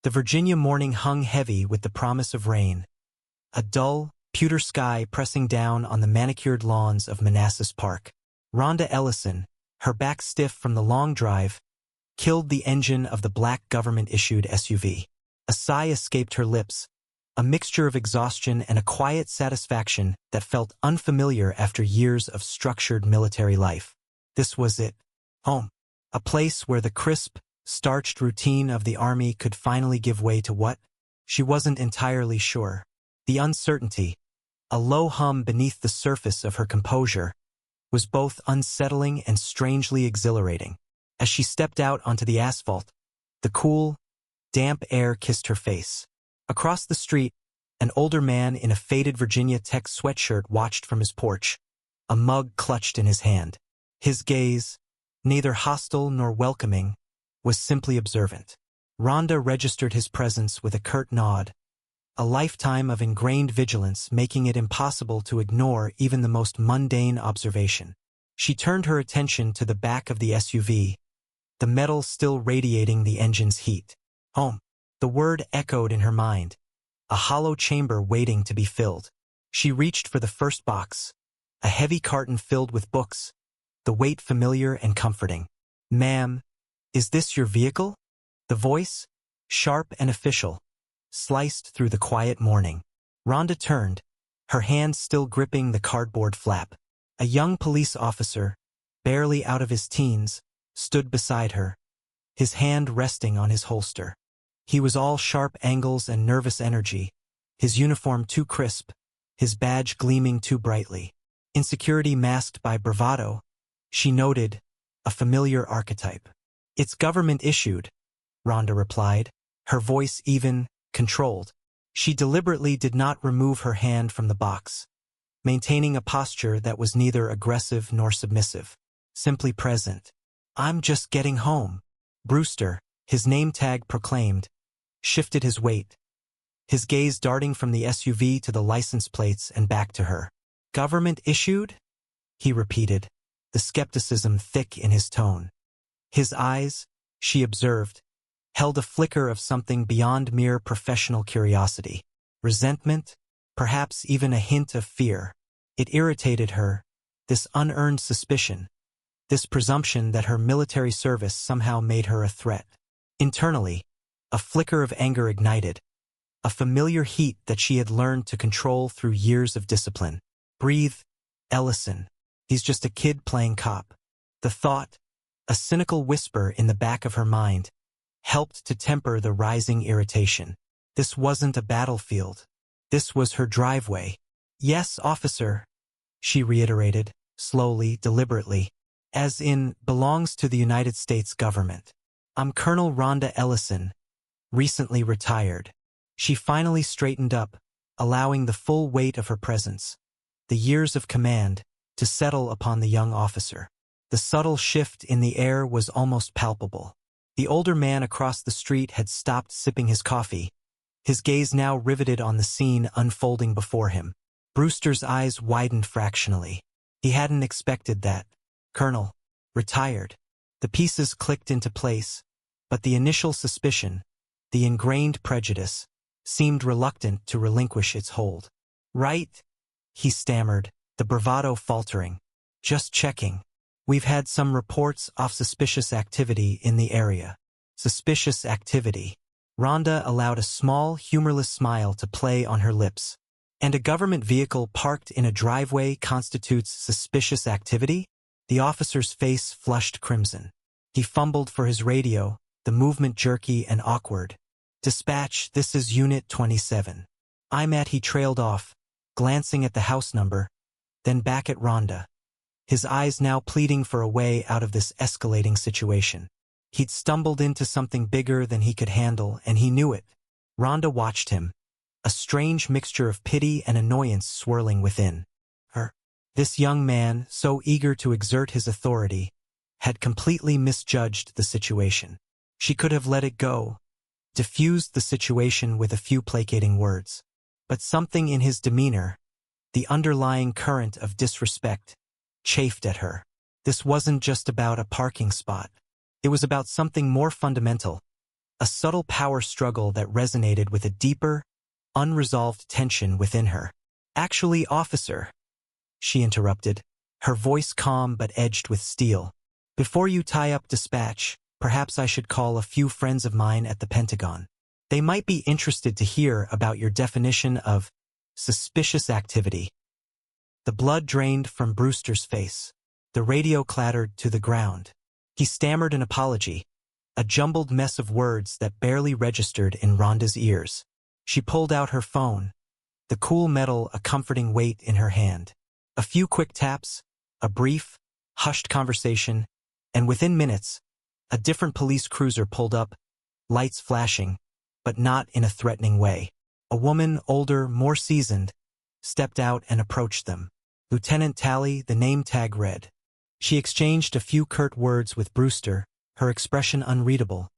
The Virginia morning hung heavy with the promise of rain. A dull, pewter sky pressing down on the manicured lawns of Manassas Park. Rhonda Ellison, her back stiff from the long drive, killed the engine of the black government-issued SUV. A sigh escaped her lips, a mixture of exhaustion and a quiet satisfaction that felt unfamiliar after years of structured military life. This was it. Home. A place where the crisp, starched routine of the army could finally give way to what? She wasn't entirely sure. The uncertainty, a low hum beneath the surface of her composure, was both unsettling and strangely exhilarating. As she stepped out onto the asphalt, the cool, damp air kissed her face. Across the street, an older man in a faded Virginia Tech sweatshirt watched from his porch, a mug clutched in his hand. His gaze, neither hostile nor welcoming, was simply observant. Rhonda registered his presence with a curt nod, a lifetime of ingrained vigilance making it impossible to ignore even the most mundane observation. She turned her attention to the back of the SUV, the metal still radiating the engine's heat. Home. The word echoed in her mind, a hollow chamber waiting to be filled. She reached for the first box, a heavy carton filled with books, the weight familiar and comforting. "Ma'am, is this your vehicle?" The voice, sharp and official, sliced through the quiet morning. Rhonda turned, her hand still gripping the cardboard flap. A young police officer, barely out of his teens, stood beside her, his hand resting on his holster. He was all sharp angles and nervous energy, his uniform too crisp, his badge gleaming too brightly. Insecurity masked by bravado, she noted, a familiar archetype. "It's government-issued," Rhonda replied, her voice even, controlled. She deliberately did not remove her hand from the box, maintaining a posture that was neither aggressive nor submissive, simply present. "I'm just getting home." Brewster, his name tag proclaimed, shifted his weight, his gaze darting from the SUV to the license plates and back to her. "Government-issued?" he repeated, the skepticism thick in his tone. His eyes, she observed, held a flicker of something beyond mere professional curiosity. Resentment, perhaps even a hint of fear. It irritated her, this unearned suspicion, this presumption that her military service somehow made her a threat. Internally, a flicker of anger ignited, a familiar heat that she had learned to control through years of discipline. "Breathe, Ellison. He's just a kid playing cop." The thought, a cynical whisper in the back of her mind, helped to temper the rising irritation. This wasn't a battlefield. This was her driveway. "Yes, officer," she reiterated, slowly, deliberately, as in, belongs to the United States government. "I'm Colonel Rhonda Ellison, recently retired." She finally straightened up, allowing the full weight of her presence, the years of command, to settle upon the young officer. The subtle shift in the air was almost palpable. The older man across the street had stopped sipping his coffee, his gaze now riveted on the scene unfolding before him. Brewster's eyes widened fractionally. He hadn't expected that. "Colonel, retired." The pieces clicked into place, but the initial suspicion, the ingrained prejudice, seemed reluctant to relinquish its hold. "Right," he stammered, the bravado faltering. "Just checking. We've had some reports of suspicious activity in the area." Suspicious activity. Rhonda allowed a small, humorless smile to play on her lips. "And a government vehicle parked in a driveway constitutes suspicious activity?" The officer's face flushed crimson. He fumbled for his radio, the movement jerky and awkward. "Dispatch, this is Unit 27. I'm at." He trailed off, glancing at the house number, then back at Rhonda, his eyes now pleading for a way out of this escalating situation. He'd stumbled into something bigger than he could handle, and he knew it. Rhonda watched him, a strange mixture of pity and annoyance swirling within her. This young man, so eager to exert his authority, had completely misjudged the situation. She could have let it go, diffused the situation with a few placating words. But something in his demeanor, the underlying current of disrespect, chafed at her. This wasn't just about a parking spot. It was about something more fundamental, a subtle power struggle that resonated with a deeper, unresolved tension within her. "Actually, officer," she interrupted, her voice calm but edged with steel. "Before you tie up dispatch, perhaps I should call a few friends of mine at the Pentagon. They might be interested to hear about your definition of suspicious activity." The blood drained from Brewster's face. The radio clattered to the ground. He stammered an apology, a jumbled mess of words that barely registered in Rhonda's ears. She pulled out her phone, the cool metal a comforting weight in her hand. A few quick taps, a brief, hushed conversation, and within minutes, a different police cruiser pulled up, lights flashing, but not in a threatening way. A woman, older, more seasoned, stepped out and approached them. Lieutenant Tally, the name tag read. She exchanged a few curt words with Brewster, her expression unreadable,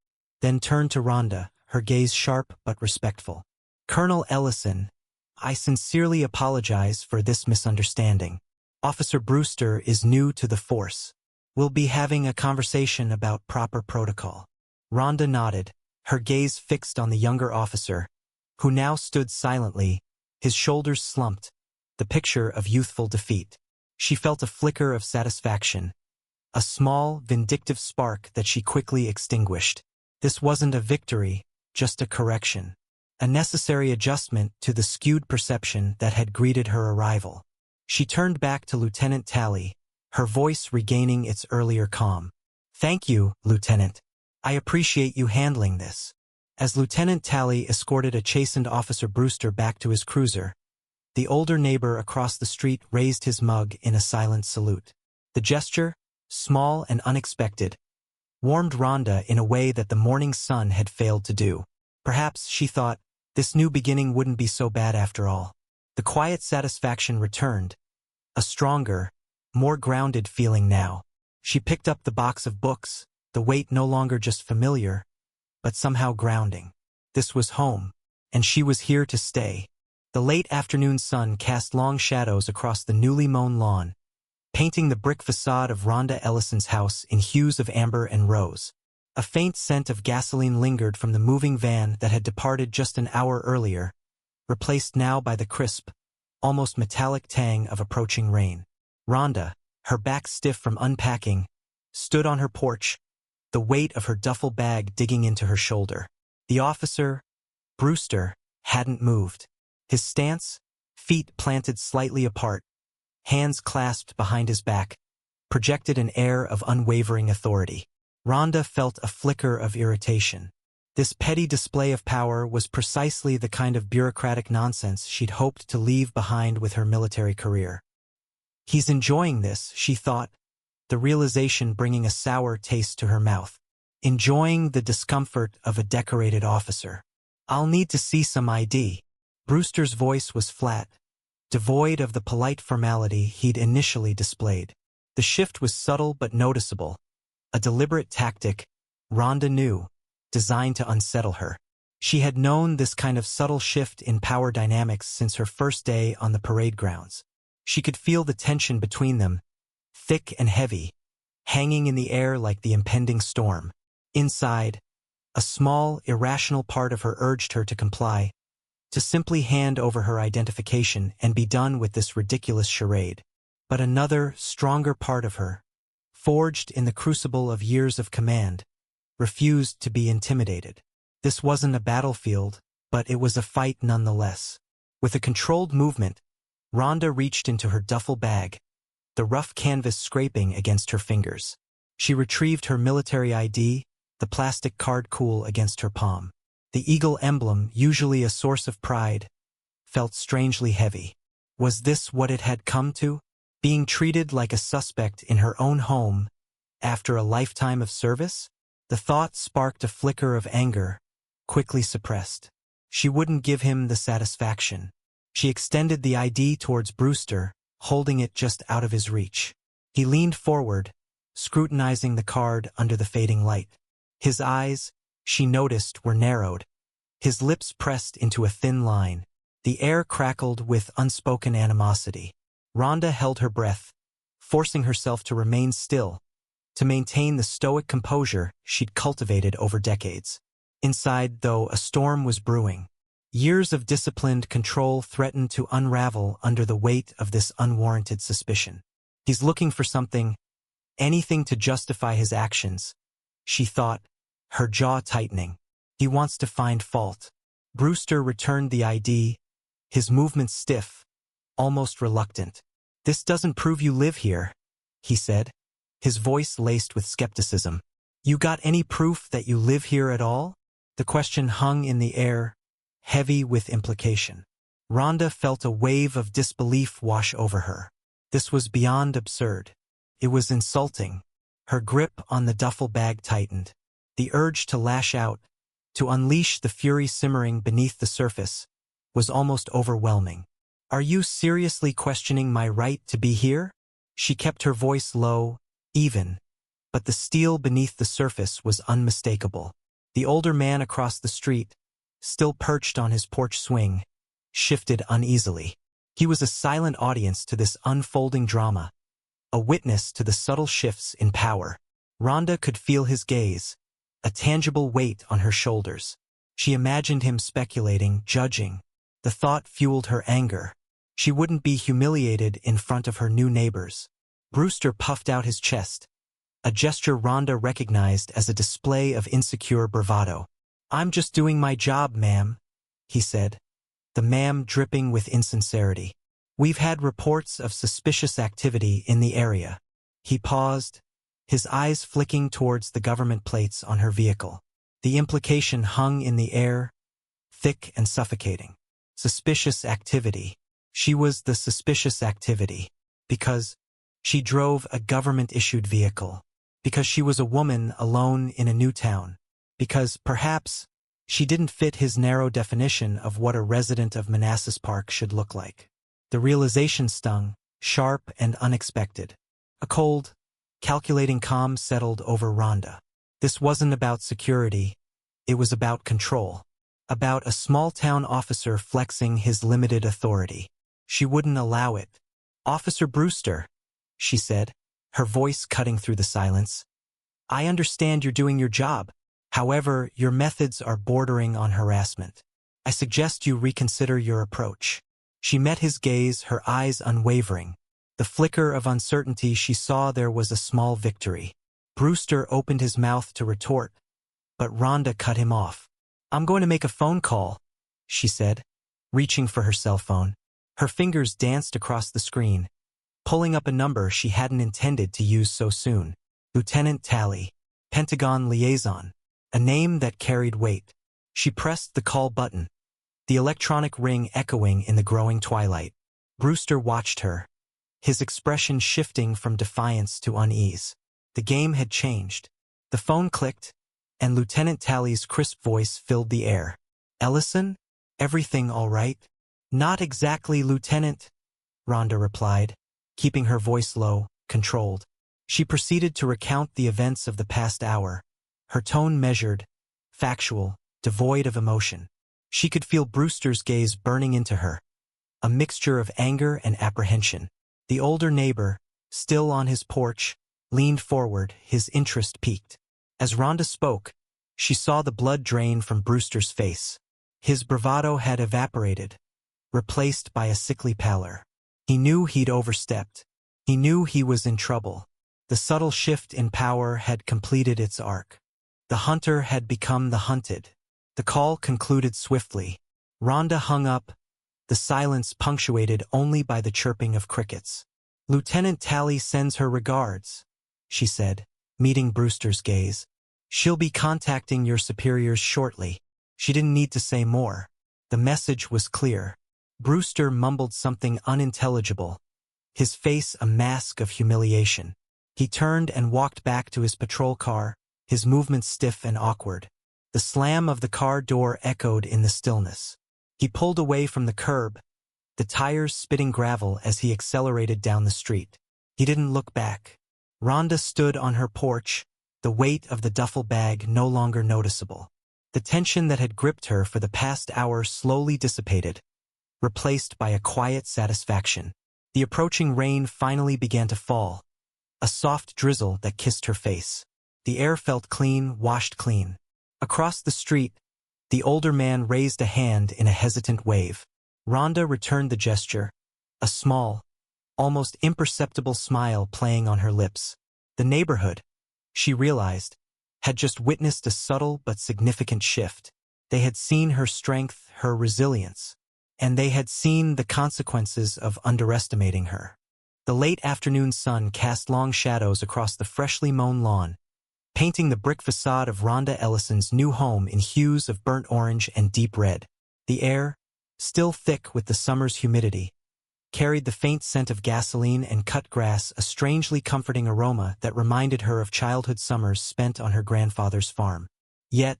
then turned to Rhonda, her gaze sharp but respectful. "Colonel Ellison, I sincerely apologize for this misunderstanding. Officer Brewster is new to the force. We'll be having a conversation about proper protocol." Rhonda nodded, her gaze fixed on the younger officer, who now stood silently, his shoulders slumped, the picture of youthful defeat. She felt a flicker of satisfaction, a small, vindictive spark that she quickly extinguished. This wasn't a victory, just a correction, a necessary adjustment to the skewed perception that had greeted her arrival. She turned back to Lieutenant Tally, her voice regaining its earlier calm. "Thank you, Lieutenant. I appreciate you handling this." As Lieutenant Tally escorted a chastened Officer Brewster back to his cruiser, the older neighbor across the street raised his mug in a silent salute. The gesture, small and unexpected, warmed Rhonda in a way that the morning sun had failed to do. Perhaps, she thought, this new beginning wouldn't be so bad after all. The quiet satisfaction returned, a stronger, more grounded feeling now. She picked up the box of books, the weight no longer just familiar, but somehow grounding. This was home, and she was here to stay. The late afternoon sun cast long shadows across the newly mown lawn, painting the brick facade of Rhonda Ellison's house in hues of amber and rose. A faint scent of gasoline lingered from the moving van that had departed just an hour earlier, replaced now by the crisp, almost metallic tang of approaching rain. Rhonda, her back stiff from unpacking, stood on her porch, the weight of her duffel bag digging into her shoulder. The officer, Brewster, hadn't moved. His stance, feet planted slightly apart, hands clasped behind his back, projected an air of unwavering authority. Rhonda felt a flicker of irritation. This petty display of power was precisely the kind of bureaucratic nonsense she'd hoped to leave behind with her military career. He's enjoying this, she thought, the realization bringing a sour taste to her mouth. Enjoying the discomfort of a decorated officer. "I'll need to see some ID." Brewster's voice was flat, devoid of the polite formality he'd initially displayed. The shift was subtle but noticeable, a deliberate tactic, Rhonda knew, designed to unsettle her. She had known this kind of subtle shift in power dynamics since her first day on the parade grounds. She could feel the tension between them, thick and heavy, hanging in the air like the impending storm. Inside, a small, irrational part of her urged her to comply, to simply hand over her identification and be done with this ridiculous charade. But another, stronger part of her, forged in the crucible of years of command, refused to be intimidated. This wasn't a battlefield, but it was a fight nonetheless. With a controlled movement, Rhonda reached into her duffel bag, the rough canvas scraping against her fingers. She retrieved her military ID, the plastic card cool against her palm. The eagle emblem, usually a source of pride, felt strangely heavy. Was this what it had come to? Being treated like a suspect in her own home, after a lifetime of service? The thought sparked a flicker of anger, quickly suppressed. She wouldn't give him the satisfaction. She extended the ID towards Brewster, holding it just out of his reach. He leaned forward, scrutinizing the card under the fading light. His eyes, she noticed, were narrowed. His lips pressed into a thin line. The air crackled with unspoken animosity. Rhonda held her breath, forcing herself to remain still, to maintain the stoic composure she'd cultivated over decades. Inside, though, a storm was brewing. Years of disciplined control threatened to unravel under the weight of this unwarranted suspicion. He's looking for something, anything to justify his actions, she thought, her jaw tightening. He wants to find fault. Brewster returned the ID, his movements stiff, almost reluctant. "This doesn't prove you live here," he said, his voice laced with skepticism. "You got any proof that you live here at all?" The question hung in the air, heavy with implication. Rhonda felt a wave of disbelief wash over her. This was beyond absurd. It was insulting. Her grip on the duffel bag tightened. The urge to lash out, to unleash the fury simmering beneath the surface, was almost overwhelming. "Are you seriously questioning my right to be here?" She kept her voice low, even, but the steel beneath the surface was unmistakable. The older man across the street, still perched on his porch swing, shifted uneasily. He was a silent audience to this unfolding drama, a witness to the subtle shifts in power. Rhonda could feel his gaze, a tangible weight on her shoulders. She imagined him speculating, judging. The thought fueled her anger. She wouldn't be humiliated in front of her new neighbors. Brewster puffed out his chest, a gesture Rhonda recognized as a display of insecure bravado. "I'm just doing my job, ma'am," he said, the ma'am dripping with insincerity. "We've had reports of suspicious activity in the area." He paused, his eyes flicking towards the government plates on her vehicle. The implication hung in the air, thick and suffocating. Suspicious activity. She was the suspicious activity. Because she drove a government-issued vehicle. Because she was a woman alone in a new town. Because, perhaps, she didn't fit his narrow definition of what a resident of Manassas Park should look like. The realization stung, sharp and unexpected. A cold, calculating calm settled over Rhonda. This wasn't about security. It was about control. About a small-town officer flexing his limited authority. She wouldn't allow it. "Officer Brewster," she said, her voice cutting through the silence. "I understand you're doing your job. However, your methods are bordering on harassment. I suggest you reconsider your approach." She met his gaze, her eyes unwavering. The flicker of uncertainty she saw there was a small victory. Brewster opened his mouth to retort, but Rhonda cut him off. "I'm going to make a phone call," she said, reaching for her cell phone. Her fingers danced across the screen, pulling up a number she hadn't intended to use so soon. Lieutenant Talley, Pentagon liaison, a name that carried weight. She pressed the call button, the electronic ring echoing in the growing twilight. Brewster watched her, his expression shifting from defiance to unease. The game had changed. The phone clicked, and Lieutenant Talley's crisp voice filled the air. "Ellison? Everything all right?" "Not exactly, Lieutenant," Rhonda replied, keeping her voice low, controlled. She proceeded to recount the events of the past hour, her tone measured, factual, devoid of emotion. She could feel Brewster's gaze burning into her, a mixture of anger and apprehension. The older neighbor, still on his porch, leaned forward, his interest piqued. As Rhonda spoke, she saw the blood drain from Brewster's face. His bravado had evaporated, replaced by a sickly pallor. He knew he'd overstepped. He knew he was in trouble. The subtle shift in power had completed its arc. The hunter had become the hunted. The call concluded swiftly. Rhonda hung up, the silence punctuated only by the chirping of crickets. "Lieutenant Talley sends her regards," she said, meeting Brewster's gaze. "She'll be contacting your superiors shortly." She didn't need to say more. The message was clear. Brewster mumbled something unintelligible, his face a mask of humiliation. He turned and walked back to his patrol car, his movements stiff and awkward. The slam of the car door echoed in the stillness. He pulled away from the curb, the tires spitting gravel as he accelerated down the street. He didn't look back. Rhonda stood on her porch, the weight of the duffel bag no longer noticeable. The tension that had gripped her for the past hour slowly dissipated, replaced by a quiet satisfaction. The approaching rain finally began to fall, a soft drizzle that kissed her face. The air felt clean, washed clean. Across the street, the older man raised a hand in a hesitant wave. Rhonda returned the gesture, a small, almost imperceptible smile playing on her lips. The neighborhood, she realized, had just witnessed a subtle but significant shift. They had seen her strength, her resilience, and they had seen the consequences of underestimating her. The late afternoon sun cast long shadows across the freshly mown lawn, painting the brick facade of Rhonda Ellison's new home in hues of burnt orange and deep red. The air, still thick with the summer's humidity, carried the faint scent of gasoline and cut grass, a strangely comforting aroma that reminded her of childhood summers spent on her grandfather's farm. Yet,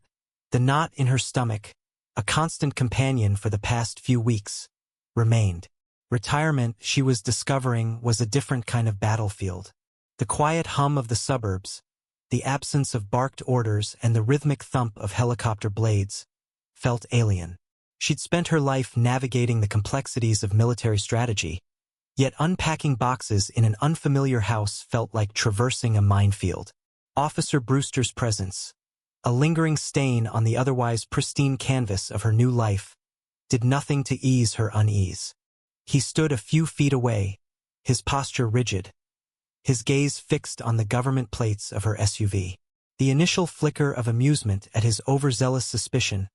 the knot in her stomach, a constant companion for the past few weeks, remained. Retirement, she was discovering, was a different kind of battlefield. The quiet hum of the suburbs, the absence of barked orders and the rhythmic thump of helicopter blades, felt alien. She'd spent her life navigating the complexities of military strategy, yet unpacking boxes in an unfamiliar house felt like traversing a minefield. Officer Brewster's presence, a lingering stain on the otherwise pristine canvas of her new life, did nothing to ease her unease. He stood a few feet away, his posture rigid, his gaze fixed on the government plates of her SUV. The initial flicker of amusement at his overzealous suspicion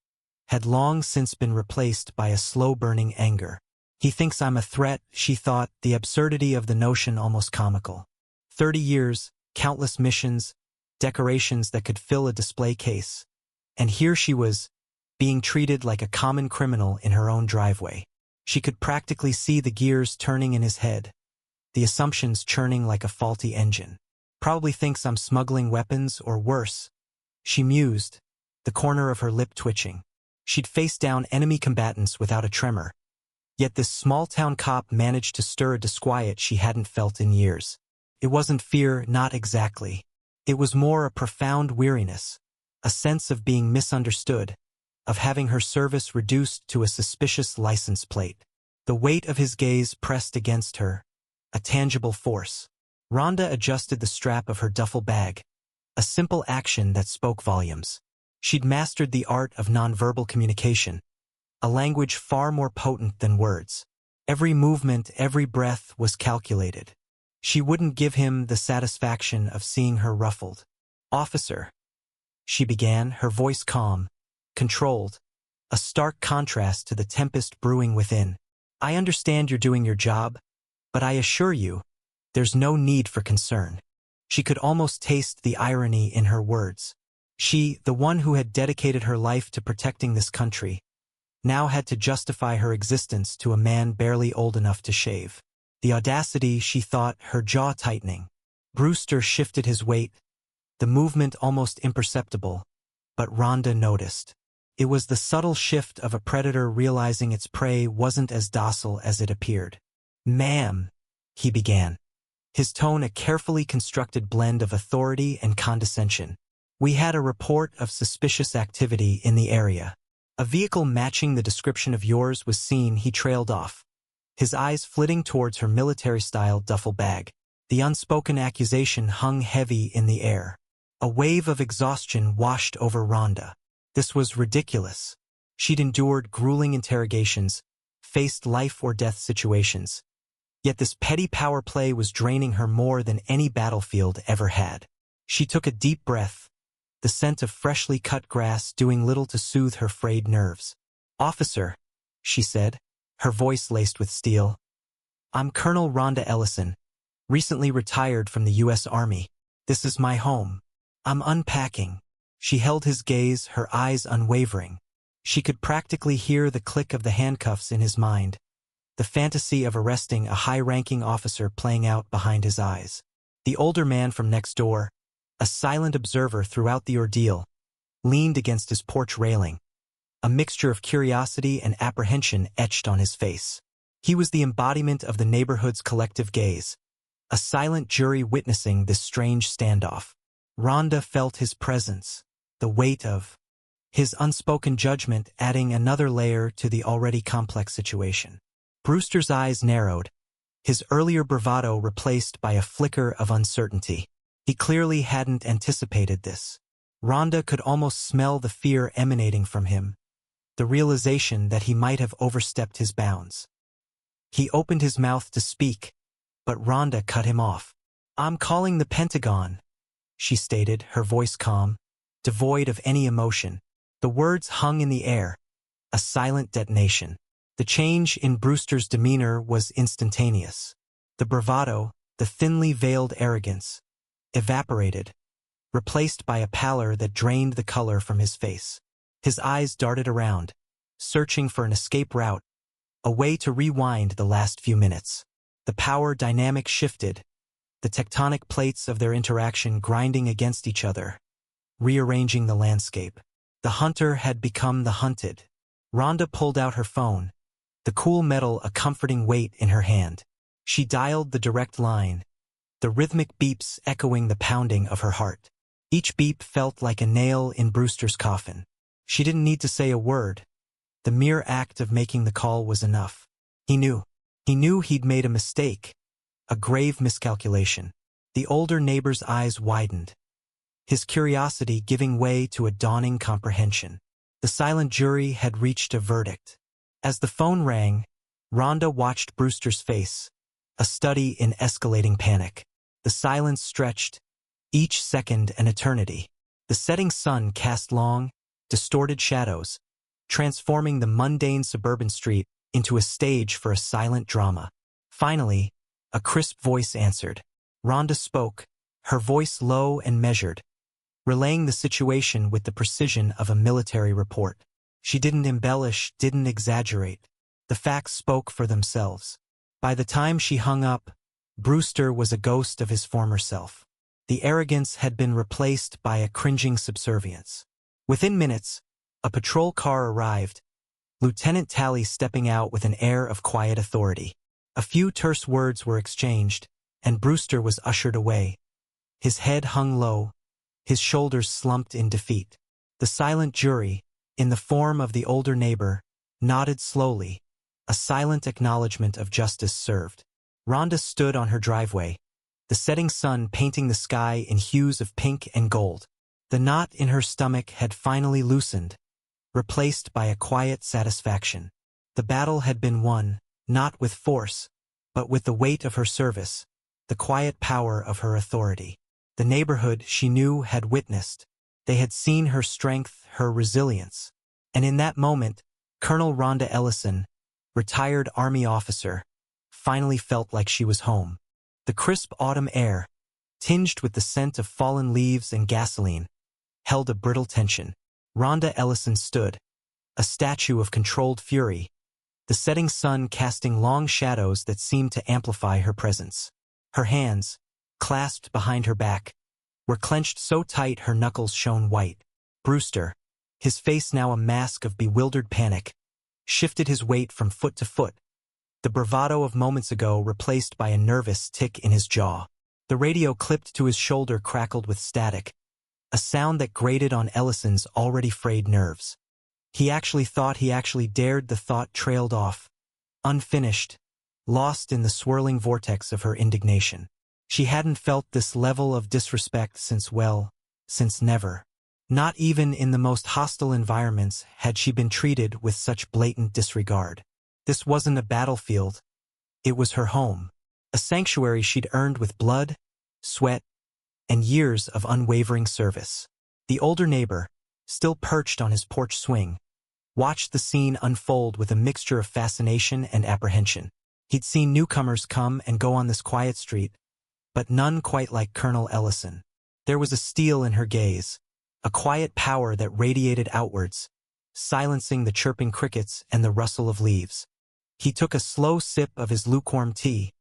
had long since been replaced by a slow-burning anger. He thinks I'm a threat, she thought, the absurdity of the notion almost comical. 30 years, countless missions, decorations that could fill a display case. And here she was, being treated like a common criminal in her own driveway. She could practically see the gears turning in his head, the assumptions churning like a faulty engine. Probably thinks I'm smuggling weapons or worse, she mused, the corner of her lip twitching. She'd faced down enemy combatants without a tremor. Yet this small-town cop managed to stir a disquiet she hadn't felt in years. It wasn't fear, not exactly. It was more a profound weariness, a sense of being misunderstood, of having her service reduced to a suspicious license plate. The weight of his gaze pressed against her, a tangible force. Rhonda adjusted the strap of her duffel bag, a simple action that spoke volumes. She'd mastered the art of nonverbal communication, a language far more potent than words. Every movement, every breath was calculated. She wouldn't give him the satisfaction of seeing her ruffled. "Officer," she began, her voice calm, controlled, a stark contrast to the tempest brewing within. "I understand you're doing your job, but I assure you, there's no need for concern." She could almost taste the irony in her words. She, the one who had dedicated her life to protecting this country, now had to justify her existence to a man barely old enough to shave. The audacity, she thought, her jaw tightening. Brewster shifted his weight, the movement almost imperceptible, but Rhonda noticed. It was the subtle shift of a predator realizing its prey wasn't as docile as it appeared. "Ma'am," he began, his tone a carefully constructed blend of authority and condescension. "We had a report of suspicious activity in the area. A vehicle matching the description of yours was seen." He trailed off, his eyes flitting towards her military-style duffel bag. The unspoken accusation hung heavy in the air. A wave of exhaustion washed over Rhonda. This was ridiculous. She'd endured grueling interrogations, faced life-or-death situations. Yet this petty power play was draining her more than any battlefield ever had. She took a deep breath, the scent of freshly cut grass doing little to soothe her frayed nerves. "Officer," she said, her voice laced with steel. "I'm Colonel Rhonda Ellison, recently retired from the U.S. Army. This is my home. I'm unpacking." She held his gaze, her eyes unwavering. She could practically hear the click of the handcuffs in his mind, the fantasy of arresting a high-ranking officer playing out behind his eyes. The older man from next door, a silent observer throughout the ordeal, leaned against his porch railing, a mixture of curiosity and apprehension etched on his face. He was the embodiment of the neighborhood's collective gaze, a silent jury witnessing this strange standoff. Rhonda felt his presence, the weight of his unspoken judgment adding another layer to the already complex situation. Brewster's eyes narrowed, his earlier bravado replaced by a flicker of uncertainty. He clearly hadn't anticipated this. Rhonda could almost smell the fear emanating from him, the realization that he might have overstepped his bounds. He opened his mouth to speak, but Rhonda cut him off. "I'm calling the Pentagon," she stated, her voice calm, devoid of any emotion. The words hung in the air, a silent detonation. The change in Brewster's demeanor was instantaneous. The bravado, the thinly veiled arrogance, evaporated, replaced by a pallor that drained the color from his face. His eyes darted around, searching for an escape route, a way to rewind the last few minutes. The power dynamic shifted, the tectonic plates of their interaction grinding against each other, rearranging the landscape. The hunter had become the hunted. Rhonda pulled out her phone, the cool metal a comforting weight in her hand. She dialed the direct line, the rhythmic beeps echoing the pounding of her heart. Each beep felt like a nail in Brewster's coffin. She didn't need to say a word. The mere act of making the call was enough. He knew. He knew he'd made a mistake, a grave miscalculation. The older neighbor's eyes widened, his curiosity giving way to a dawning comprehension. The silent jury had reached a verdict. As the phone rang, Rhonda watched Brewster's face, a study in escalating panic. The silence stretched, each second an eternity. The setting sun cast long, distorted shadows, transforming the mundane suburban street into a stage for a silent drama. Finally, a crisp voice answered. Rhonda spoke, her voice low and measured, relaying the situation with the precision of a military report. She didn't embellish, didn't exaggerate. The facts spoke for themselves. By the time she hung up, Brewster was a ghost of his former self. The arrogance had been replaced by a cringing subservience. Within minutes, a patrol car arrived, Lieutenant Talley stepping out with an air of quiet authority. A few terse words were exchanged, and Brewster was ushered away. His head hung low, his shoulders slumped in defeat. The silent jury, in the form of the older neighbor, nodded slowly, a silent acknowledgement of justice served. Rhonda stood on her driveway, the setting sun painting the sky in hues of pink and gold. The knot in her stomach had finally loosened, replaced by a quiet satisfaction. The battle had been won, not with force, but with the weight of her service, the quiet power of her authority. The neighborhood, she knew, had witnessed. They had seen her strength, her resilience. And in that moment, Colonel Rhonda Ellison, retired Army officer, finally felt like she was home. The crisp autumn air, tinged with the scent of fallen leaves and gasoline, held a brittle tension. Rhonda Ellison stood, a statue of controlled fury, the setting sun casting long shadows that seemed to amplify her presence. Her hands, clasped behind her back, were clenched so tight her knuckles shone white. Brewster, his face now a mask of bewildered panic, shifted his weight from foot to foot, the bravado of moments ago replaced by a nervous tick in his jaw. The radio clipped to his shoulder crackled with static, a sound that grated on Ellison's already frayed nerves. He dared. The thought trailed off, unfinished, lost in the swirling vortex of her indignation. She hadn't felt this level of disrespect since never. Not even in the most hostile environments had she been treated with such blatant disregard. This wasn't a battlefield. It was her home, a sanctuary she'd earned with blood, sweat, and years of unwavering service. The older neighbor, still perched on his porch swing, watched the scene unfold with a mixture of fascination and apprehension. He'd seen newcomers come and go on this quiet street, but none quite like Colonel Ellison. There was a steel in her gaze, a quiet power that radiated outwards, silencing the chirping crickets and the rustle of leaves. He took a slow sip of his lukewarm tea,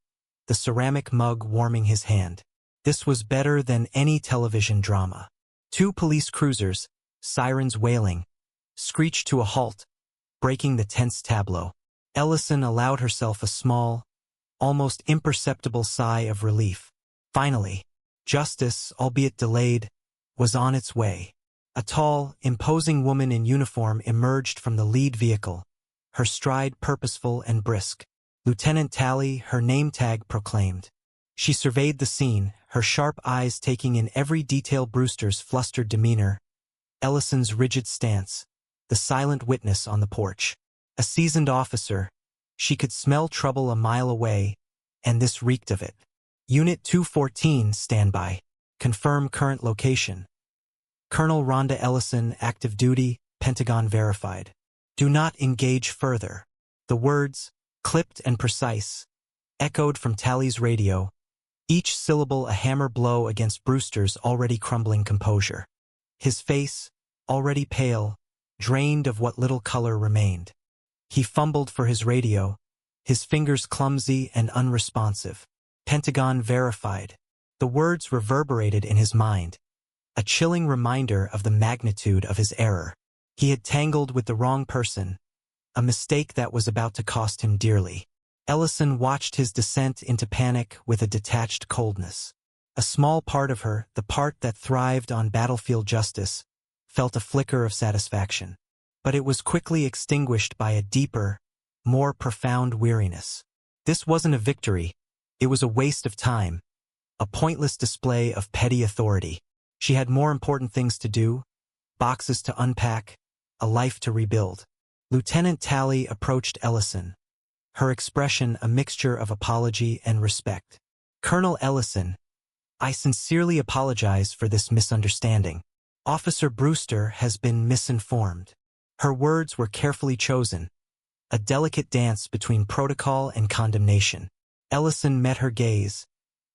the ceramic mug warming his hand. This was better than any television drama. 2 police cruisers, sirens wailing, screeched to a halt, breaking the tense tableau. Ellison allowed herself a small, almost imperceptible sigh of relief. Finally, justice, albeit delayed, was on its way. A tall, imposing woman in uniform emerged from the lead vehicle, her stride purposeful and brisk. Lieutenant Talley, her name tag proclaimed. She surveyed the scene, her sharp eyes taking in every detail. Brewster's flustered demeanor, Ellison's rigid stance, the silent witness on the porch. A seasoned officer, she could smell trouble a mile away, and this reeked of it. Unit 214, standby. Confirm current location. Colonel Rhonda Ellison, active duty, Pentagon verified. Do not engage further. The words, clipped and precise, echoed from Tally's radio, each syllable a hammer blow against Brewster's already crumbling composure. His face, already pale, drained of what little color remained. He fumbled for his radio, his fingers clumsy and unresponsive. Pentagon verified. The words reverberated in his mind, a chilling reminder of the magnitude of his error. He had tangled with the wrong person, a mistake that was about to cost him dearly. Ellison watched his descent into panic with a detached coldness. A small part of her, the part that thrived on battlefield justice, felt a flicker of satisfaction. But it was quickly extinguished by a deeper, more profound weariness. This wasn't a victory. It was a waste of time, a pointless display of petty authority. She had more important things to do, boxes to unpack, a life to rebuild. Lieutenant Tally approached Ellison, her expression a mixture of apology and respect. Colonel Ellison, I sincerely apologize for this misunderstanding. Officer Brewster has been misinformed. Her words were carefully chosen, a delicate dance between protocol and condemnation. Ellison met her gaze,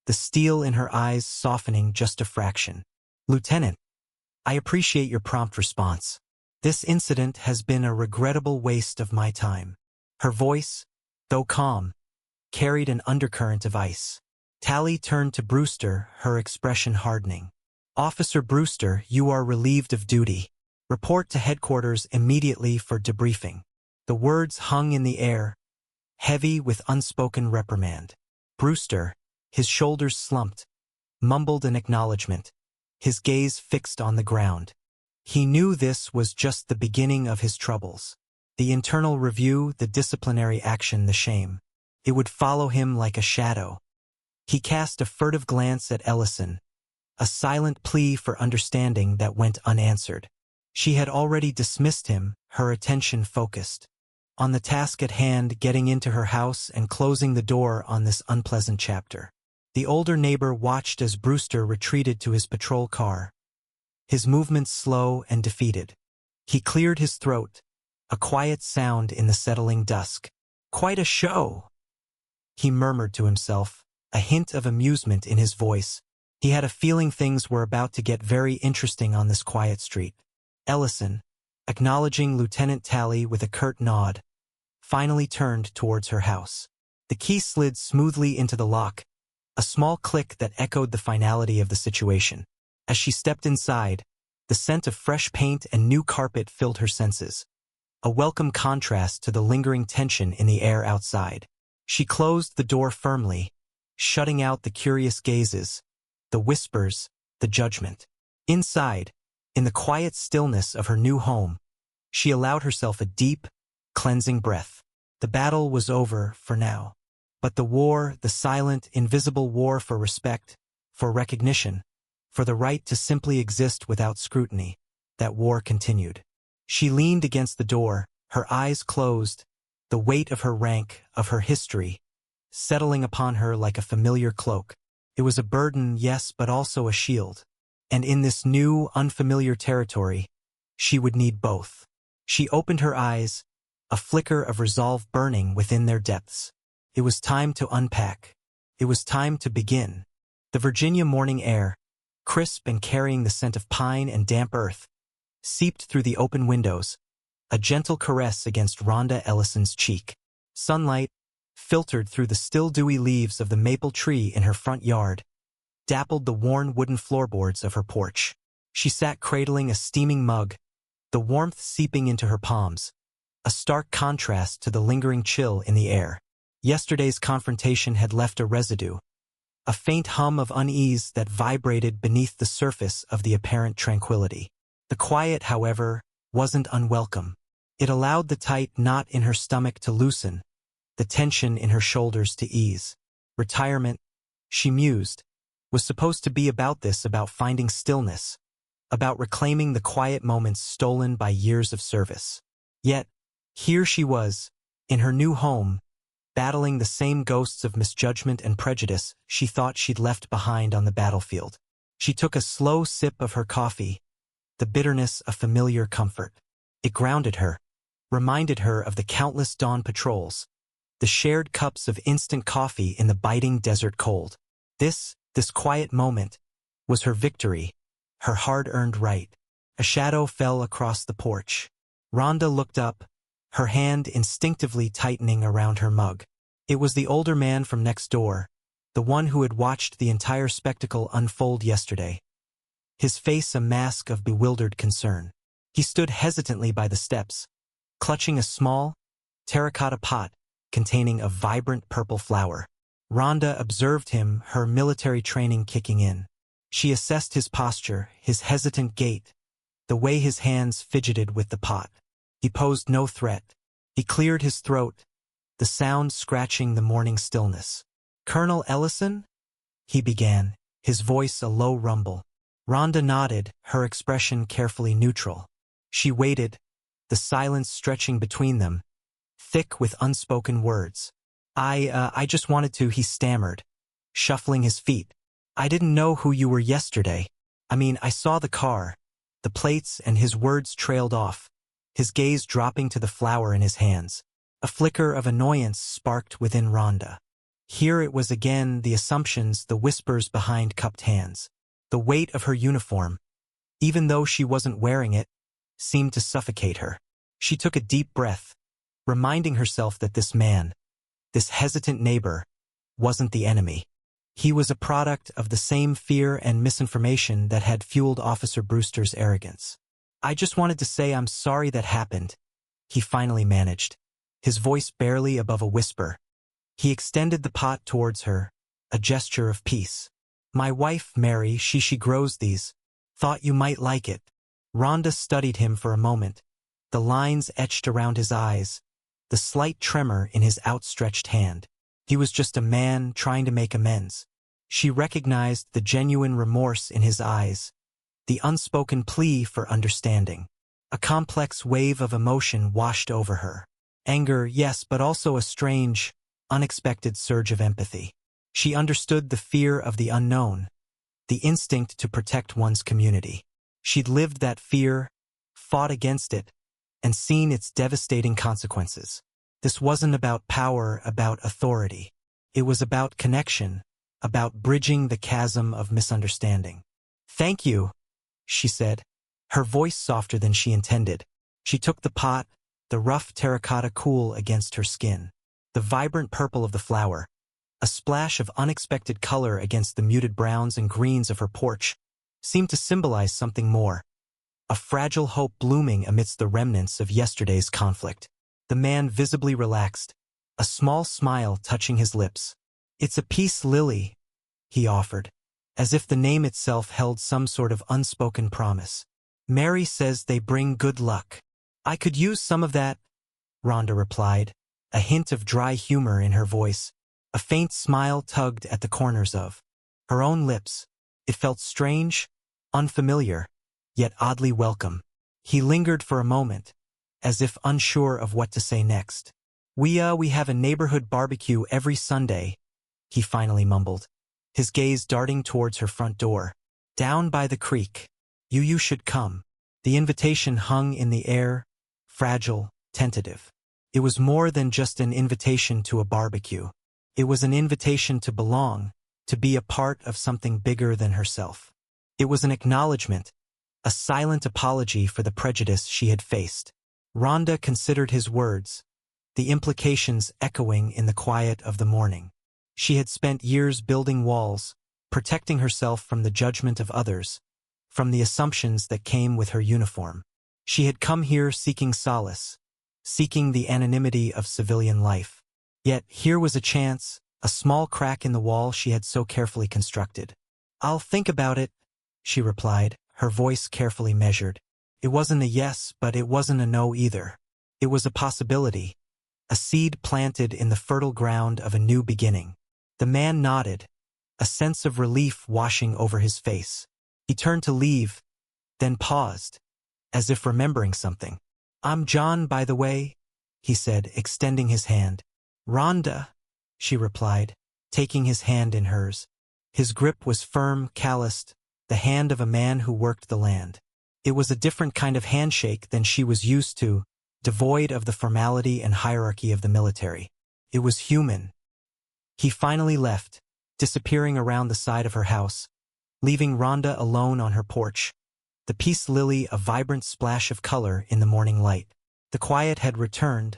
the steel in her eyes softening just a fraction. Lieutenant, I appreciate your prompt response. This incident has been a regrettable waste of my time. Her voice, though calm, carried an undercurrent of ice. Tally turned to Brewster, her expression hardening. Officer Brewster, you are relieved of duty. Report to headquarters immediately for debriefing. The words hung in the air, heavy with unspoken reprimand. Brewster, his shoulders slumped, mumbled an acknowledgement, his gaze fixed on the ground. He knew this was just the beginning of his troubles. The internal review, the disciplinary action, the shame. It would follow him like a shadow. He cast a furtive glance at Ellison, a silent plea for understanding that went unanswered. She had already dismissed him, her attention focused on the task at hand, getting into her house and closing the door on this unpleasant chapter. The older neighbor watched as Brewster retreated to his patrol car, his movements slow and defeated. He cleared his throat, a quiet sound in the settling dusk. Quite a show, he murmured to himself, a hint of amusement in his voice. He had a feeling things were about to get very interesting on this quiet street. Ellison, acknowledging Lieutenant Tally with a curt nod, finally turned towards her house. The key slid smoothly into the lock, a small click that echoed the finality of the situation. As she stepped inside, the scent of fresh paint and new carpet filled her senses, a welcome contrast to the lingering tension in the air outside. She closed the door firmly, shutting out the curious gazes, the whispers, the judgment. Inside, in the quiet stillness of her new home, she allowed herself a deep, cleansing breath. The battle was over for now. But the war, the silent, invisible war for respect, for recognition, for the right to simply exist without scrutiny, that war continued. She leaned against the door, her eyes closed, the weight of her rank, of her history, settling upon her like a familiar cloak. It was a burden, yes, but also a shield. And in this new, unfamiliar territory, she would need both. She opened her eyes, a flicker of resolve burning within their depths. It was time to unpack. It was time to begin. The Virginia morning air, crisp and carrying the scent of pine and damp earth, seeped through the open windows, a gentle caress against Rhonda Ellison's cheek. Sunlight, filtered through the still dewy leaves of the maple tree in her front yard, dappled the worn wooden floorboards of her porch. She sat cradling a steaming mug, the warmth seeping into her palms, a stark contrast to the lingering chill in the air. Yesterday's confrontation had left a residue, a faint hum of unease that vibrated beneath the surface of the apparent tranquility. The quiet, however, wasn't unwelcome. It allowed the tight knot in her stomach to loosen, the tension in her shoulders to ease. Retirement, she mused, was supposed to be about this, about finding stillness, about reclaiming the quiet moments stolen by years of service. Yet, here she was, in her new home, battling the same ghosts of misjudgment and prejudice she thought she'd left behind on the battlefield. She took a slow sip of her coffee, the bitterness a familiar comfort. It grounded her, reminded her of the countless dawn patrols, the shared cups of instant coffee in the biting desert cold. This quiet moment, was her victory, her hard-earned right. A shadow fell across the porch. Rhonda looked up, her hand instinctively tightening around her mug. It was the older man from next door, the one who had watched the entire spectacle unfold yesterday. His face a mask of bewildered concern. He stood hesitantly by the steps, clutching a small, terracotta pot containing a vibrant purple flower. Rhonda observed him, her military training kicking in. She assessed his posture, his hesitant gait, the way his hands fidgeted with the pot. He posed no threat. He cleared his throat, the sound scratching the morning stillness. "Colonel Ellison?" he began, his voice a low rumble. Rhonda nodded, her expression carefully neutral. She waited, the silence stretching between them, thick with unspoken words. I just wanted to," he stammered, shuffling his feet. "I didn't know who you were yesterday. I mean, I saw the car, the plates," and his words trailed off, his gaze dropping to the flower in his hands. A flicker of annoyance sparked within Rhonda. Here it was again, the assumptions, the whispers behind cupped hands. The weight of her uniform, even though she wasn't wearing it, seemed to suffocate her. She took a deep breath, reminding herself that this man, this hesitant neighbor, wasn't the enemy. He was a product of the same fear and misinformation that had fueled Officer Brewster's arrogance. "I just wanted to say I'm sorry that happened," he finally managed, his voice barely above a whisper. He extended the pot towards her, a gesture of peace. "My wife, Mary, she grows these. Thought you might like it." Rhonda studied him for a moment, the lines etched around his eyes, the slight tremor in his outstretched hand. He was just a man trying to make amends. She recognized the genuine remorse in his eyes, the unspoken plea for understanding. A complex wave of emotion washed over her. Anger, yes, but also a strange, unexpected surge of empathy. She understood the fear of the unknown, the instinct to protect one's community. She'd lived that fear, fought against it, and seen its devastating consequences. This wasn't about power, about authority. It was about connection, about bridging the chasm of misunderstanding. "Thank you," she said, her voice softer than she intended. She took the pot, the rough terracotta cool against her skin. The vibrant purple of the flower, a splash of unexpected color against the muted browns and greens of her porch, seemed to symbolize something more. A fragile hope blooming amidst the remnants of yesterday's conflict. The man visibly relaxed, a small smile touching his lips. "It's a peace lily," he offered, as if the name itself held some sort of unspoken promise. "Mary says they bring good luck." "I could use some of that," Rhonda replied, a hint of dry humor in her voice. A faint smile tugged at the corners of her own lips. It felt strange, unfamiliar, yet oddly welcome. He lingered for a moment, as if unsure of what to say next. We have a neighborhood barbecue every Sunday," he finally mumbled, his gaze darting towards her front door. "Down by the creek. You should come." The invitation hung in the air, fragile, tentative. It was more than just an invitation to a barbecue. It was an invitation to belong, to be a part of something bigger than herself. It was an acknowledgement, a silent apology for the prejudice she had faced. Rhonda considered his words, the implications echoing in the quiet of the morning. She had spent years building walls, protecting herself from the judgment of others, from the assumptions that came with her uniform. She had come here seeking solace, seeking the anonymity of civilian life. Yet here was a chance, a small crack in the wall she had so carefully constructed. "I'll think about it," she replied, her voice carefully measured. It wasn't a yes, but it wasn't a no either. It was a possibility, a seed planted in the fertile ground of a new beginning. The man nodded, a sense of relief washing over his face. He turned to leave, then paused, as if remembering something. "I'm John, by the way," he said, extending his hand. "Rhonda," she replied, taking his hand in hers. His grip was firm, calloused, the hand of a man who worked the land. It was a different kind of handshake than she was used to, devoid of the formality and hierarchy of the military. It was human. He finally left, disappearing around the side of her house, leaving Rhonda alone on her porch, the peace lily a vibrant splash of color in the morning light. The quiet had returned,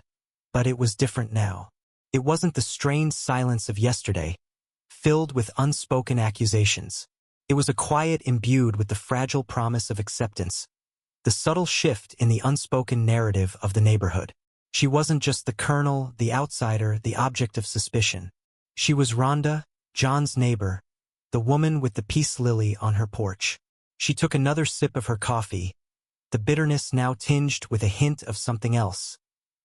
but it was different now. It wasn't the strained silence of yesterday, filled with unspoken accusations. It was a quiet imbued with the fragile promise of acceptance, the subtle shift in the unspoken narrative of the neighborhood. She wasn't just the colonel, the outsider, the object of suspicion. She was Rhonda, John's neighbor, the woman with the peace lily on her porch. She took another sip of her coffee, the bitterness now tinged with a hint of something else,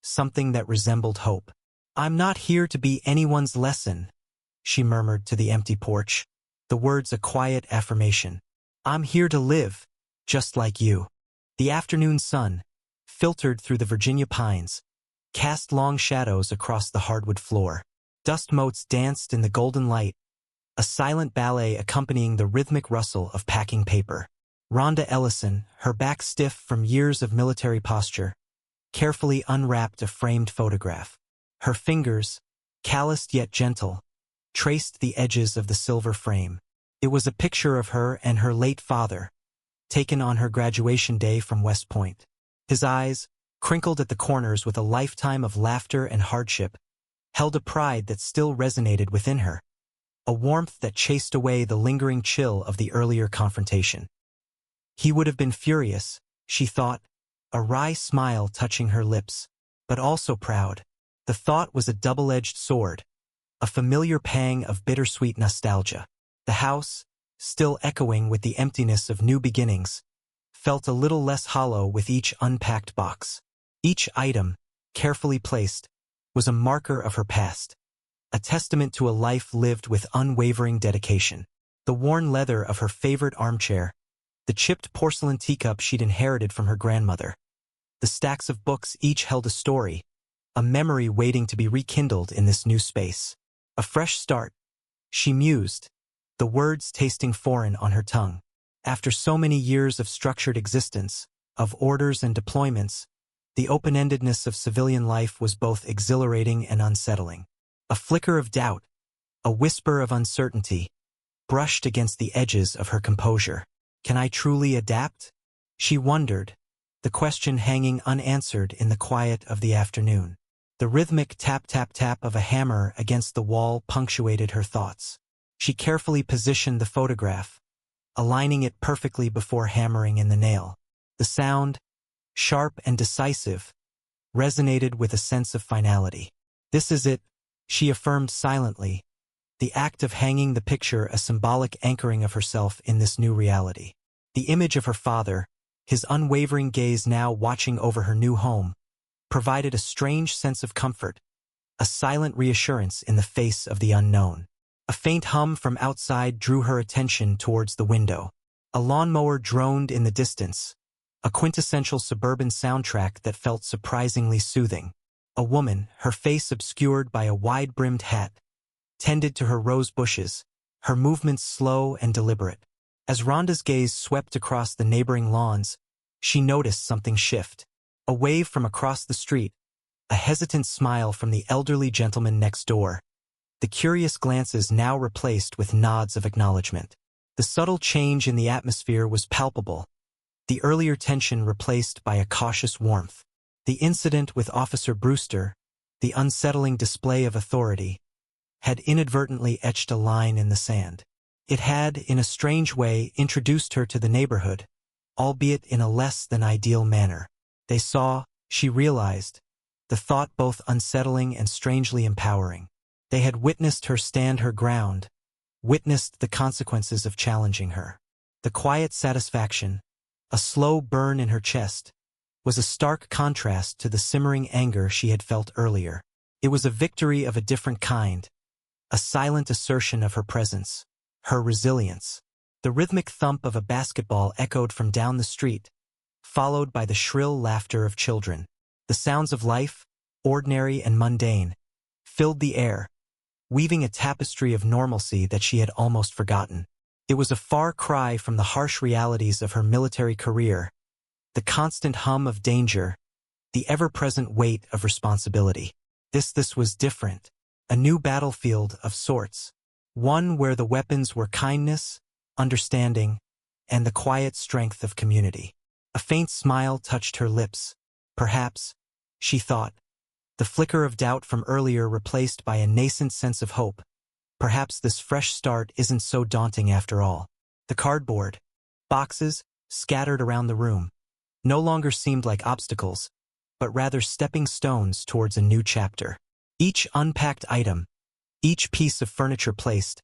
something that resembled hope. "I'm not here to be anyone's lesson," she murmured to the empty porch, the words a quiet affirmation. "I'm here to live, just like you." The afternoon sun, filtered through the Virginia pines, cast long shadows across the hardwood floor. Dust motes danced in the golden light, a silent ballet accompanying the rhythmic rustle of packing paper. Rhonda Ellison, her back stiff from years of military posture, carefully unwrapped a framed photograph. Her fingers, calloused yet gentle, traced the edges of the silver frame. It was a picture of her and her late father, taken on her graduation day from West Point. His eyes, crinkled at the corners with a lifetime of laughter and hardship, held a pride that still resonated within her, a warmth that chased away the lingering chill of the earlier confrontation. He would have been furious, she thought, a wry smile touching her lips, but also proud. The thought was a double-edged sword, a familiar pang of bittersweet nostalgia. The house, still echoing with the emptiness of new beginnings, felt a little less hollow with each unpacked box. Each item, carefully placed, was a marker of her past, a testament to a life lived with unwavering dedication. The worn leather of her favorite armchair, the chipped porcelain teacup she'd inherited from her grandmother, the stacks of books each held a story, a memory waiting to be rekindled in this new space. A fresh start, she mused, the words tasting foreign on her tongue. After so many years of structured existence, of orders and deployments, the open-endedness of civilian life was both exhilarating and unsettling. A flicker of doubt, a whisper of uncertainty, brushed against the edges of her composure. Can I truly adapt? She wondered, the question hanging unanswered in the quiet of the afternoon. The rhythmic tap-tap-tap of a hammer against the wall punctuated her thoughts. She carefully positioned the photograph, aligning it perfectly before hammering in the nail. The sound, sharp and decisive, resonated with a sense of finality. This is it, she affirmed silently, the act of hanging the picture a symbolic anchoring of herself in this new reality. The image of her father, his unwavering gaze now watching over her new home, provided a strange sense of comfort, a silent reassurance in the face of the unknown. A faint hum from outside drew her attention towards the window. A lawnmower droned in the distance, a quintessential suburban soundtrack that felt surprisingly soothing. A woman, her face obscured by a wide-brimmed hat, tended to her rose bushes, her movements slow and deliberate. As Rhonda's gaze swept across the neighboring lawns, she noticed something shift. A wave from across the street, a hesitant smile from the elderly gentleman next door, the curious glances now replaced with nods of acknowledgement. The subtle change in the atmosphere was palpable, the earlier tension replaced by a cautious warmth. The incident with Officer Brewster, the unsettling display of authority, had inadvertently etched a line in the sand. It had, in a strange way, introduced her to the neighborhood, albeit in a less than ideal manner. They saw, she realized, the thought both unsettling and strangely empowering. They had witnessed her stand her ground, witnessed the consequences of challenging her. The quiet satisfaction, a slow burn in her chest, was a stark contrast to the simmering anger she had felt earlier. It was a victory of a different kind, a silent assertion of her presence, her resilience. The rhythmic thump of a basketball echoed from down the street, followed by the shrill laughter of children. The sounds of life, ordinary and mundane, filled the air, weaving a tapestry of normalcy that she had almost forgotten. It was a far cry from the harsh realities of her military career, the constant hum of danger, the ever-present weight of responsibility. This was different, a new battlefield of sorts, one where the weapons were kindness, understanding, and the quiet strength of community. A faint smile touched her lips. Perhaps, she thought, the flicker of doubt from earlier replaced by a nascent sense of hope. Perhaps this fresh start isn't so daunting after all. The cardboard boxes, scattered around the room, no longer seemed like obstacles, but rather stepping stones towards a new chapter. Each unpacked item, each piece of furniture placed,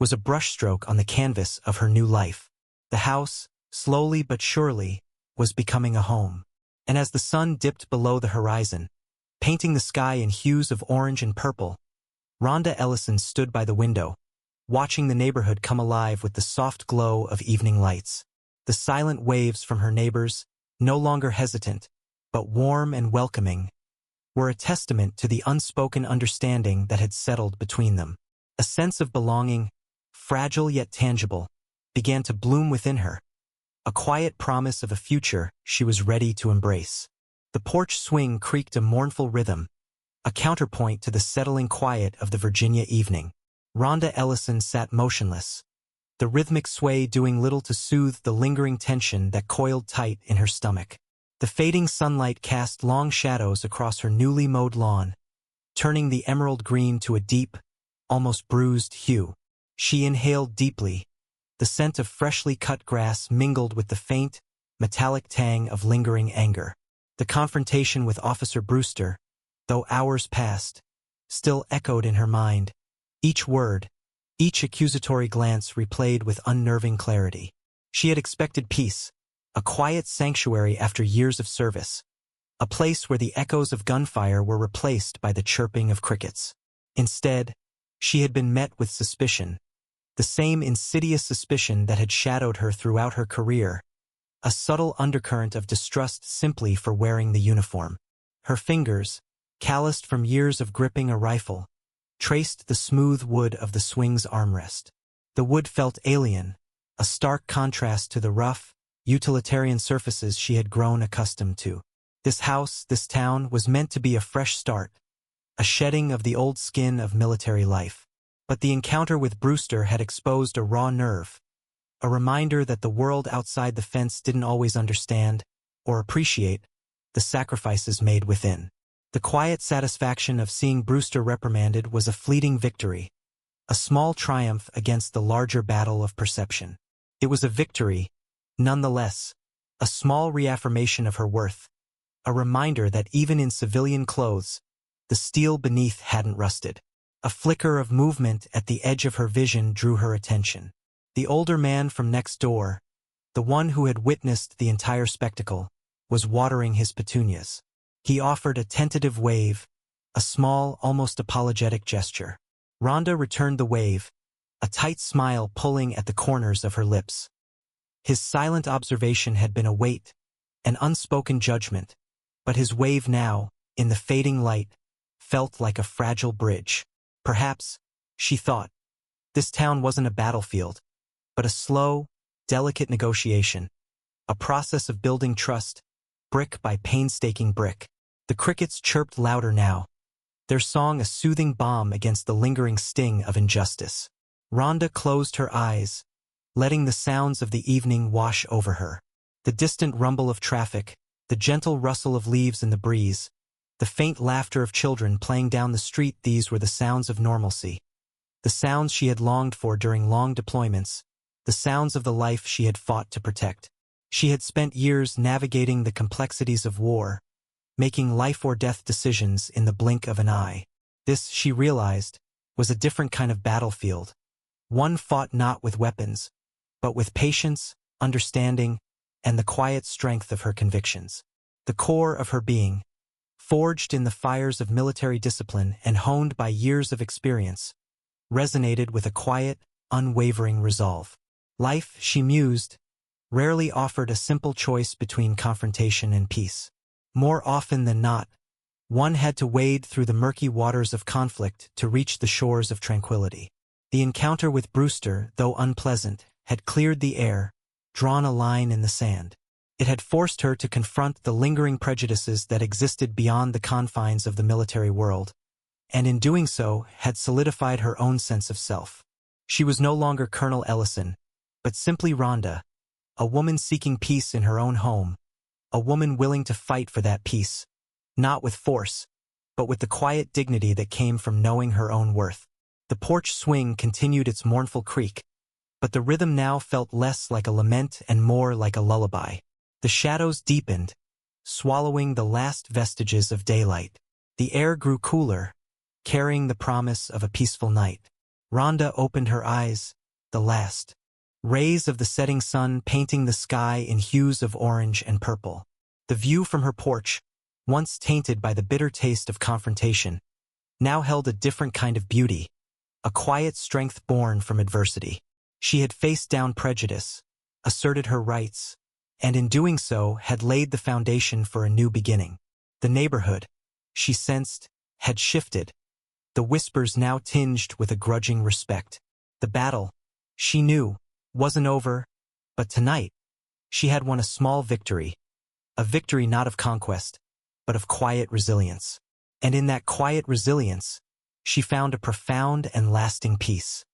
was a brushstroke on the canvas of her new life. The house, slowly but surely, was becoming a home. And as the sun dipped below the horizon, painting the sky in hues of orange and purple, Rhonda Ellison stood by the window, watching the neighborhood come alive with the soft glow of evening lights. The silent waves from her neighbors, no longer hesitant, but warm and welcoming, were a testament to the unspoken understanding that had settled between them. A sense of belonging, fragile yet tangible, began to bloom within her, a quiet promise of a future she was ready to embrace. The porch swing creaked a mournful rhythm, a counterpoint to the settling quiet of the Virginia evening. Rhonda Ellison sat motionless, the rhythmic sway doing little to soothe the lingering tension that coiled tight in her stomach. The fading sunlight cast long shadows across her newly mowed lawn, turning the emerald green to a deep, almost bruised hue. She inhaled deeply. The scent of freshly cut grass mingled with the faint, metallic tang of lingering anger. The confrontation with Officer Brewster, though hours passed, still echoed in her mind. Each word, each accusatory glance replayed with unnerving clarity. She had expected peace, a quiet sanctuary after years of service, a place where the echoes of gunfire were replaced by the chirping of crickets. Instead, she had been met with suspicion, the same insidious suspicion that had shadowed her throughout her career, a subtle undercurrent of distrust simply for wearing the uniform. Her fingers, calloused from years of gripping a rifle, traced the smooth wood of the swing's armrest. The wood felt alien, a stark contrast to the rough, utilitarian surfaces she had grown accustomed to. This house, this town, was meant to be a fresh start, a shedding of the old skin of military life. But the encounter with Brewster had exposed a raw nerve, a reminder that the world outside the fence didn't always understand or appreciate the sacrifices made within. The quiet satisfaction of seeing Brewster reprimanded was a fleeting victory, a small triumph against the larger battle of perception. It was a victory, nonetheless, a small reaffirmation of her worth, a reminder that even in civilian clothes, the steel beneath hadn't rusted. A flicker of movement at the edge of her vision drew her attention. The older man from next door, the one who had witnessed the entire spectacle, was watering his petunias. He offered a tentative wave, a small, almost apologetic gesture. Rhonda returned the wave, a tight smile pulling at the corners of her lips. His silent observation had been a weight, an unspoken judgment, but his wave now, in the fading light, felt like a fragile bridge. Perhaps, she thought, this town wasn't a battlefield, but a slow, delicate negotiation, a process of building trust, brick by painstaking brick. The crickets chirped louder now, their song a soothing balm against the lingering sting of injustice. Rhonda closed her eyes, letting the sounds of the evening wash over her. The distant rumble of traffic, the gentle rustle of leaves in the breeze, the faint laughter of children playing down the street, these were the sounds of normalcy. The sounds she had longed for during long deployments, the sounds of the life she had fought to protect. She had spent years navigating the complexities of war, making life-or-death decisions in the blink of an eye. This, she realized, was a different kind of battlefield, one fought not with weapons, but with patience, understanding, and the quiet strength of her convictions. The core of her being, forged in the fires of military discipline and honed by years of experience, resonated with a quiet, unwavering resolve. Life, she mused, rarely offered a simple choice between confrontation and peace. More often than not, one had to wade through the murky waters of conflict to reach the shores of tranquility. The encounter with Brewster, though unpleasant, had cleared the air, drawn a line in the sand. It had forced her to confront the lingering prejudices that existed beyond the confines of the military world, and in doing so had solidified her own sense of self. She was no longer Colonel Ellison, but simply Rhonda, a woman seeking peace in her own home, a woman willing to fight for that peace, not with force, but with the quiet dignity that came from knowing her own worth. The porch swing continued its mournful creak, but the rhythm now felt less like a lament and more like a lullaby. The shadows deepened, swallowing the last vestiges of daylight. The air grew cooler, carrying the promise of a peaceful night. Rhonda opened her eyes, the last rays of the setting sun painting the sky in hues of orange and purple. The view from her porch, once tainted by the bitter taste of confrontation, now held a different kind of beauty, a quiet strength born from adversity. She had faced down prejudice, asserted her rights, and in doing so had laid the foundation for a new beginning. The neighborhood, she sensed, had shifted, the whispers now tinged with a grudging respect. The battle, she knew, wasn't over, but tonight, she had won a small victory, a victory not of conquest, but of quiet resilience. And in that quiet resilience, she found a profound and lasting peace.